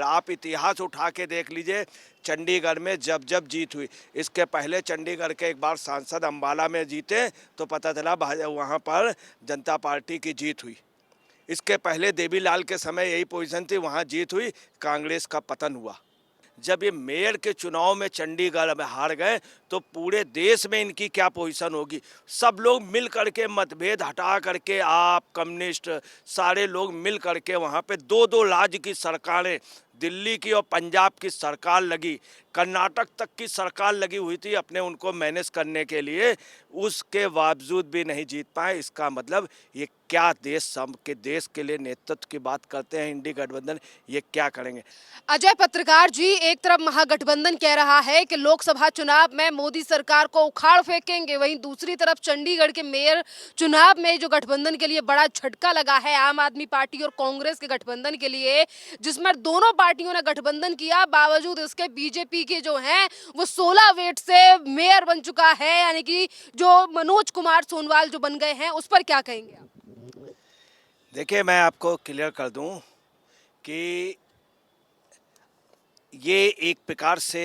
आप इतिहास उठा के देख लीजिए, चंडीगढ़ में जब जब जीत हुई, इसके पहले चंडीगढ़ के एक बार सांसद अंबाला में जीते तो पता चला वहाँ पर जनता पार्टी की जीत हुई। इसके पहले देवीलाल के समय यही पोजीशन थी, वहाँ जीत हुई, कांग्रेस का पतन हुआ। जब ये मेयर के चुनाव में चंडीगढ़ में हार गए तो पूरे देश में इनकी क्या पोजीशन होगी। सब लोग मिल करके मतभेद हटा करके, आप कम्युनिस्ट सारे लोग मिल करके वहाँ पे दो दो राज्य की सरकारें, दिल्ली की और पंजाब की सरकार लगी, कर्नाटक तक की सरकार लगी हुई थी अपने उनको मैनेज करने के लिए, उसके बावजूद भी नहीं जीत पाए। इसका मतलब ये क्या देश के लिए नेतृत्व की बात करते हैं इंडी गठबंधन, ये क्या करेंगे। अजय पत्रकार जी, एक तरफ महागठबंधन कह रहा है कि लोकसभा चुनाव में मोदी सरकार को उखाड़ फेंकेंगे, वहीं दूसरी तरफ चंडीगढ़ के मेयर चुनाव में जो गठबंधन के लिए बड़ा झटका लगा है आम आदमी पार्टी और कांग्रेस के गठबंधन के लिए, जिसमें दोनों पार्टियों ने गठबंधन किया, बावजूद इसके बीजेपी के जो हैं वो 16 वेट से मेयर बन चुका है, यानी कि जो मनोज कुमार सोनवाल जो बन गए हैं, उस पर क्या कहेंगे आप? देखिए, मैं आपको क्लियर कर दूं कि ये एक प्रकार से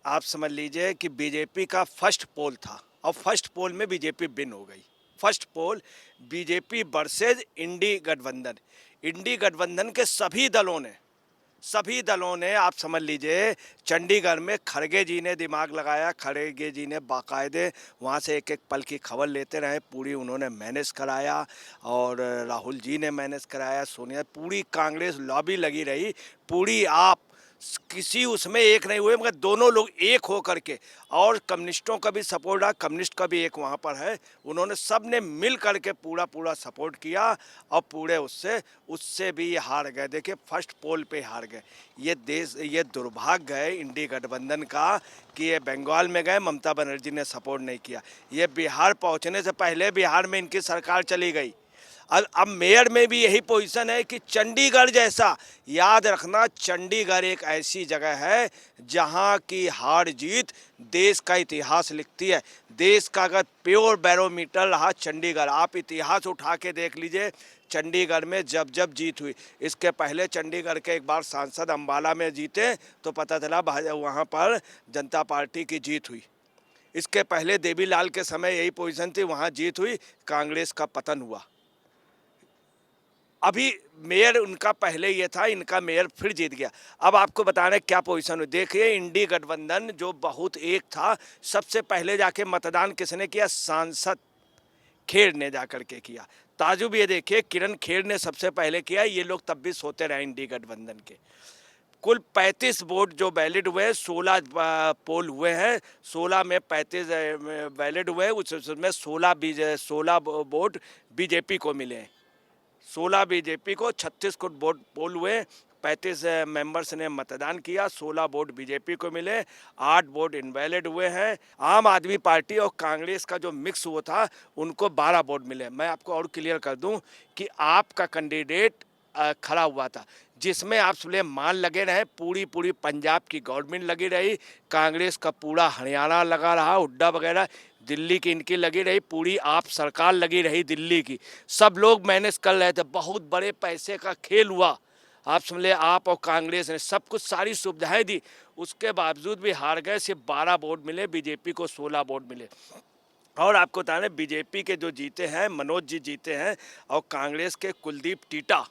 आप समझ लीजिए कि बीजेपी का फर्स्ट पोल था और फर्स्ट पोल में बीजेपी विन हो गई। फर्स्ट पोल बीजेपी वर्सेज इंडी गठबंधन के सभी दलों ने आप समझ लीजिए, चंडीगढ़ में खड़गे जी ने दिमाग लगाया, खड़गे जी ने बाकायदे वहाँ से एक एक पल की खबर लेते रहे, पूरी उन्होंने मैनेज कराया और राहुल जी ने मैनेज कराया, सोनिया, पूरी कांग्रेस लॉबी लगी रही, पूरी आप किसी उसमें एक नहीं हुए, मगर दोनों लोग एक हो करके, और कम्युनिस्टों का भी सपोर्ट रहा, कम्युनिस्ट का भी एक वहाँ पर है, उन्होंने सब ने मिल करके पूरा सपोर्ट किया और पूरे उससे भी हार गए। देखिए, फर्स्ट पोल पे हार गए। ये दुर्भाग्य है इंडी गठबंधन का कि ये बंगाल में गए, ममता बनर्जी ने सपोर्ट नहीं किया। ये बिहार पहुँचने से पहले बिहार में इनकी सरकार चली गई। अब मेयर में भी यही पोजीशन है कि चंडीगढ़ जैसा, याद रखना, चंडीगढ़ एक ऐसी जगह है जहां की हार जीत देश का इतिहास लिखती है। देश का अगर प्योर बैरोमीटर रहा चंडीगढ़, आप इतिहास उठा के देख लीजिए, चंडीगढ़ में जब जब जीत हुई, इसके पहले चंडीगढ़ के एक बार सांसद अंबाला में जीते तो पता चला वहाँ पर जनता पार्टी की जीत हुई। इसके पहले देवीलाल के समय यही पोजीशन थी, वहाँ जीत हुई, कांग्रेस का पतन हुआ। अभी मेयर उनका पहले ये था, इनका मेयर फिर जीत गया। अब आपको बताना क्या पोजीशन हुई। देखिए, इंडी गठबंधन जो बहुत एक था, सबसे पहले जाके मतदान किसने किया? सांसद खेर ने जाकर के किया। ताजुब ये देखिए, किरण खेर ने सबसे पहले किया, ये लोग तब भी सोते रहे इंडी गठबंधन के। कुल 35 वोट जो वैलिड हुए, 16 पोल हुए हैं, 16 में 35 वैलिड हुए, उसमें 16 वोट बीजेपी को मिले, 16 बीजेपी को, 36 को वोट पोल हुए, 35 मेंबर्स ने मतदान किया, 16 वोट बीजेपी को मिले, 8 वोट इनवैलिड हुए हैं। आम आदमी पार्टी और कांग्रेस का जो मिक्स हुआ था उनको 12 वोट मिले। मैं आपको और क्लियर कर दूं कि आपका कैंडिडेट खड़ा हुआ था, जिसमें आप सुलेमान लगे रहे, पूरी पंजाब की गवर्नमेंट लगी रही, कांग्रेस का पूरा हरियाणा लगा रहा, हुड्डा वगैरह दिल्ली की इनकी लगी रही, पूरी आप सरकार लगी रही दिल्ली की, सब लोग मैनेज कर रहे थे, बहुत बड़े पैसे का खेल हुआ। आप समझ ले, आप और कांग्रेस ने सब कुछ सारी सुविधाएं दी, उसके बावजूद भी हार गए। सिर्फ 12 वोट मिले, बीजेपी को 16 वोट मिले। और आपको बता दें, बीजेपी के जो जीते हैं मनोज जी जीते हैं, और कांग्रेस के कुलदीप टीटा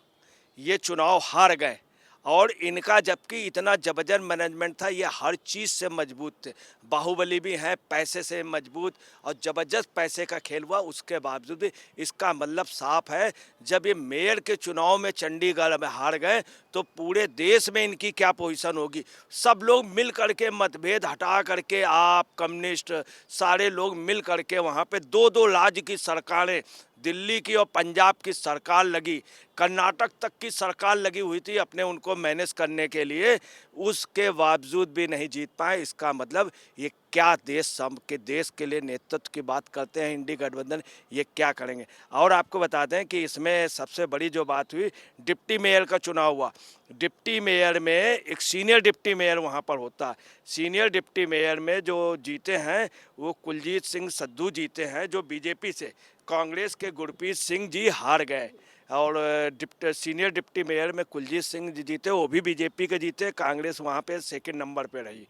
ये चुनाव हार गए। और इनका जबकि इतना जबरदस्त मैनेजमेंट था, ये हर चीज़ से मजबूत थे, बाहुबली भी हैं, पैसे से मजबूत, और ज़बरदस्त पैसे का खेल हुआ। उसके बावजूद भी इसका मतलब साफ है, जब ये मेयर के चुनाव में चंडीगढ़ में हार गए तो पूरे देश में इनकी क्या पोजीशन होगी। सब लोग मिल करके मतभेद हटा करके, आप कम्युनिस्ट सारे लोग मिल करके वहाँ पे दो दो राज्य की सरकारें, दिल्ली की और पंजाब की सरकार लगी, कर्नाटक तक की सरकार लगी हुई थी अपने उनको मैनेज करने के लिए, उसके बावजूद भी नहीं जीत पाए। इसका मतलब ये क्या देश के लिए नेतृत्व की बात करते हैं इंडी गठबंधन, ये क्या करेंगे। और आपको बता दें कि इसमें सबसे बड़ी जो बात हुई, डिप्टी मेयर का चुनाव हुआ। डिप्टी मेयर में एक सीनियर डिप्टी मेयर वहाँ पर होता है, सीनियर डिप्टी मेयर में जो जीते हैं वो कुलजीत सिंह सद्धू जीते हैं, जो बीजेपी से, कांग्रेस के गुरप्रीत सिंह जी हार गए। और सीनियर डिप्टी मेयर में कुलजीत सिंह जी जीते, वो भी बीजेपी के जीते, कांग्रेस वहाँ पे सेकंड नंबर पे रही।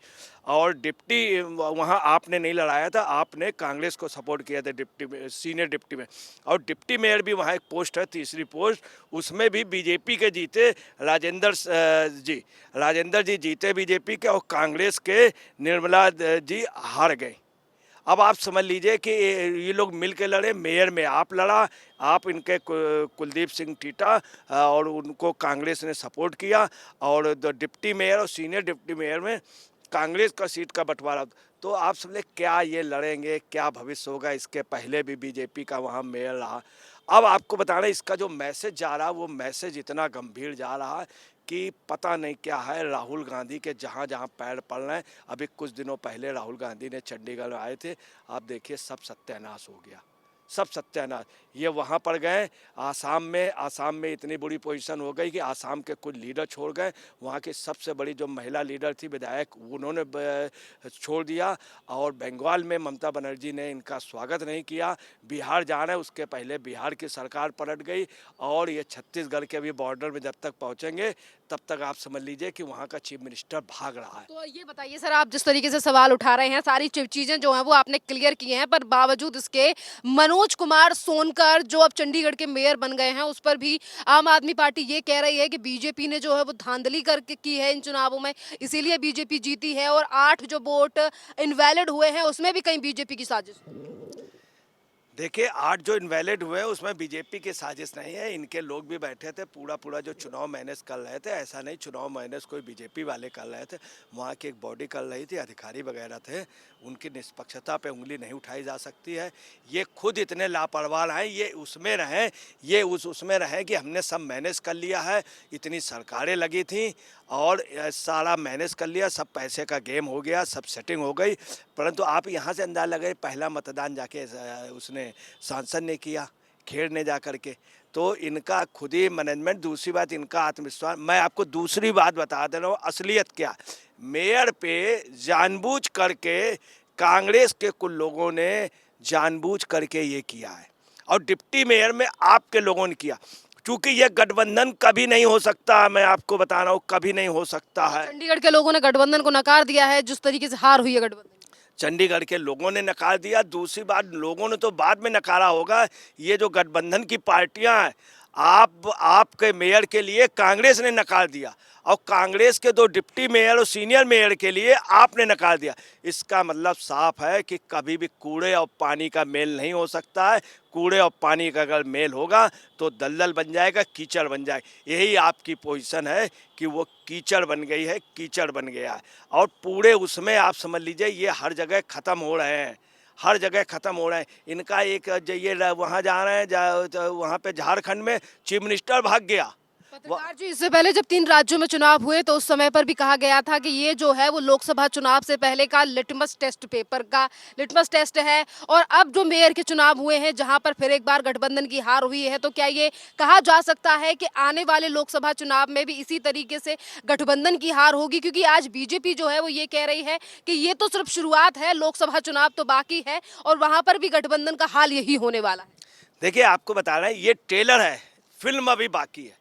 और डिप्टी वहाँ आपने नहीं लड़ाया था, आपने कांग्रेस को सपोर्ट किया था सीनियर डिप्टी में। और डिप्टी मेयर भी वहाँ एक पोस्ट है, तीसरी पोस्ट, उसमें भी बीजेपी के जीते राजेंद्र जी जीते बीजेपी के, और कांग्रेस के निर्मला जी हार गए। अब आप समझ लीजिए कि ये लोग मिल के लड़े, मेयर में आप लड़ा, आप इनके कुलदीप सिंह टीटा, और उनको कांग्रेस ने सपोर्ट किया, और डिप्टी मेयर और सीनियर डिप्टी मेयर में कांग्रेस का सीट का बंटवारा। तो आप समझे क्या ये लड़ेंगे, क्या भविष्य होगा। इसके पहले भी बीजेपी का वहाँ मेयर रहा। अब आपको बताना, इसका जो मैसेज जा रहा है वो मैसेज इतना गंभीर जा रहा है कि पता नहीं क्या है। राहुल गांधी के जहाँ जहाँ पैर पड़ रहे हैं, अभी कुछ दिनों पहले राहुल गांधी ने चंडीगढ़ आए थे, आप देखिए सब सत्यानाश हो गया, सब सत्यानाश। ये वहाँ पर गए, आसाम में इतनी बुरी पोजीशन हो गई कि आसाम के कुछ लीडर छोड़ गए। वहाँ की सबसे बड़ी जो महिला लीडर थी, विधायक, उन्होंने छोड़ दिया। और बंगाल में ममता बनर्जी ने इनका स्वागत नहीं किया। बिहार जा रहे हैं, उसके पहले बिहार की सरकार पलट गई। और ये छत्तीसगढ़ के अभी बॉर्डर में जब तक पहुँचेंगे तब तक आप समझ लीजिए कि वहाँ का चीफ मिनिस्टर भाग रहा है। तो ये बताइए सर, आप जिस तरीके से सवाल उठा रहे हैं, सारी चीजें जो हैं वो आपने क्लियर की हैं, पर बावजूद इसके मनोज कुमार सोनकर जो अब चंडीगढ़ के मेयर बन गए हैं, उस पर भी आम आदमी पार्टी ये कह रही है कि बीजेपी ने जो है वो धांधली करके की है इन चुनावों में, इसीलिए बीजेपी जीती है। और 8 जो वोट इनवैलिड हुए हैं उसमें भी कहीं बीजेपी की साजिश है। देखिए, 8 जो इनवैलिड हुए हैं उसमें बीजेपी की साजिश नहीं है। इनके लोग भी बैठे थे, पूरा जो चुनाव मैनेज कर रहे थे, ऐसा नहीं चुनाव मैनेज कोई बीजेपी वाले कर रहे थे। वहाँ की एक बॉडी कर रही थी, अधिकारी वगैरह थे, उनकी निष्पक्षता पे उंगली नहीं उठाई जा सकती है। ये खुद इतने लापरवाह हैं, ये उसमें रहें, ये उसमें रहें कि हमने सब मैनेज कर लिया है, इतनी सरकारें लगी थी और सारा मैनेज कर लिया, सब पैसे का गेम हो गया, सब सेटिंग हो गई। परंतु आप यहाँ से अंदाज़ा लगाए, पहला मतदान जाके उसने सांसद ने किया, खेड़ ने जा कर के। तो इनका खुद ही मैनेजमेंट, दूसरी बात इनका आत्मविश्वास। मैं आपको दूसरी बात बता दे रहा हूँ, असलियत क्या। मेयर पे जानबूझ करके कांग्रेस के कुछ लोगों ने जानबूझ करके ये किया है, और डिप्टी मेयर में आपके लोगों ने किया। क्योंकि ये गठबंधन कभी नहीं हो सकता, मैं आपको बता रहा हूँ, कभी नहीं हो सकता है। चंडीगढ़ के लोगों ने गठबंधन को नकार दिया है, जिस तरीके से हार हुई है गठबंधन। चंडीगढ़ के लोगों ने नकार दिया। दूसरी बात, लोगों ने तो बाद में नकारा होगा। ये जो गठबंधन की पार्टियां हैं, आपके मेयर के लिए कांग्रेस ने नकार दिया, और कांग्रेस के 2 डिप्टी मेयर और सीनियर मेयर के लिए आपने नकार दिया। इसका मतलब साफ है कि कभी भी कूड़े और पानी का मेल नहीं हो सकता है। कूड़े और पानी का अगर मेल होगा तो दलदल बन जाएगा, कीचड़ बन जाएगा। यही आपकी पोजीशन है कि वो कीचड़ बन गई है, कीचड़ बन गया है। और पूरे उसमें आप समझ लीजिए ये हर जगह ख़त्म हो रहे हैं, हर जगह ख़त्म हो रहे हैं। इनका एक ये वहाँ जा रहे हैं, वहाँ पे झारखंड में चीफ मिनिस्टर भाग गया। पत्रकार जी, इससे पहले जब 3 राज्यों में चुनाव हुए तो उस समय पर भी कहा गया था कि ये जो है वो लोकसभा चुनाव से पहले का लिटमस टेस्ट पेपर का लिटमस टेस्ट है। और अब जो मेयर के चुनाव हुए हैं, जहां पर फिर एक बार गठबंधन की हार हुई है, तो क्या ये कहा जा सकता है कि आने वाले लोकसभा चुनाव में भी इसी तरीके से गठबंधन की हार होगी? क्योंकि आज बीजेपी जो है वो ये कह रही है कि ये तो सिर्फ शुरुआत है, लोकसभा चुनाव तो बाकी है, और वहां पर भी गठबंधन का हाल यही होने वाला है। देखिए, आपको बता रहे हैं, ये ट्रेलर है, फिल्म अभी बाकी है।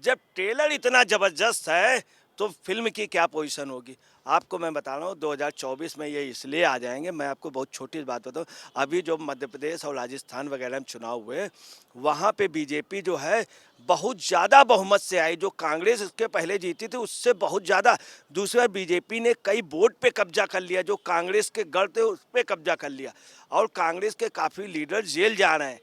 जब ट्रेलर इतना ज़बरदस्त है तो फिल्म की क्या पोजीशन होगी। आपको मैं बता रहा हूँ, 2024 में ये इसलिए आ जाएंगे। मैं आपको बहुत छोटी बात बताऊँ, अभी जो मध्य प्रदेश और राजस्थान वगैरह में चुनाव हुए, वहाँ पे बीजेपी जो है बहुत ज़्यादा बहुमत से आई। जो कांग्रेस इसके पहले जीती थी उससे बहुत ज़्यादा। दूसरी बार बीजेपी ने कई वोट पे कब्जा कर लिया, जो कांग्रेस के गढ़ थे उस पर कब्जा कर लिया। और कांग्रेस के काफ़ी लीडर जेल जा रहे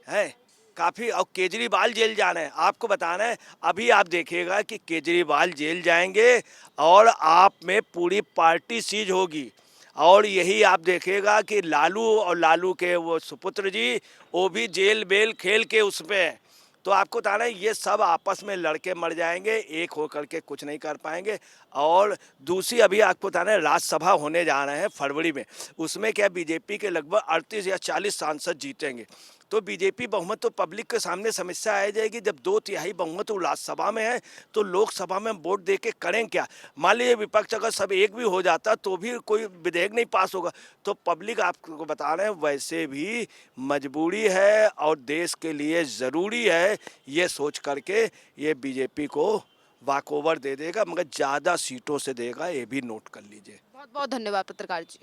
हैं काफ़ी, और केजरीवाल जेल जा रहे हैं। आपको बताना है, अभी आप देखिएगा कि केजरीवाल जेल जाएंगे और आप में पूरी पार्टी सीज होगी। और यही आप देखिएगा कि लालू के वो सुपुत्र जी, वो भी जेल बेल खेल के उसमें हैं। तो आपको बताना है, ये सब आपस में लड़के मर जाएंगे, एक होकर के कुछ नहीं कर पाएंगे। और दूसरी, अभी आपको बताना है, राज्यसभा होने जा रहे हैं फरवरी में, उसमें क्या बीजेपी के लगभग 38 या 40 सांसद जीतेंगे। तो बीजेपी बहुमत तो पब्लिक के सामने समस्या आ जाएगी। जब 2/3 बहुमत राज्यसभा में है तो लोकसभा में वोट दे के करें क्या? मान लीजिए विपक्ष अगर सब एक भी हो जाता तो भी कोई विधेयक नहीं पास होगा। तो पब्लिक आपको बता रहे हैं वैसे भी मजबूरी है और देश के लिए ज़रूरी है, ये सोच करके ये बीजेपी को वॉकओवर दे देगा, मगर ज़्यादा सीटों से देगा, ये भी नोट कर लीजिए। बहुत बहुत धन्यवाद पत्रकार जी।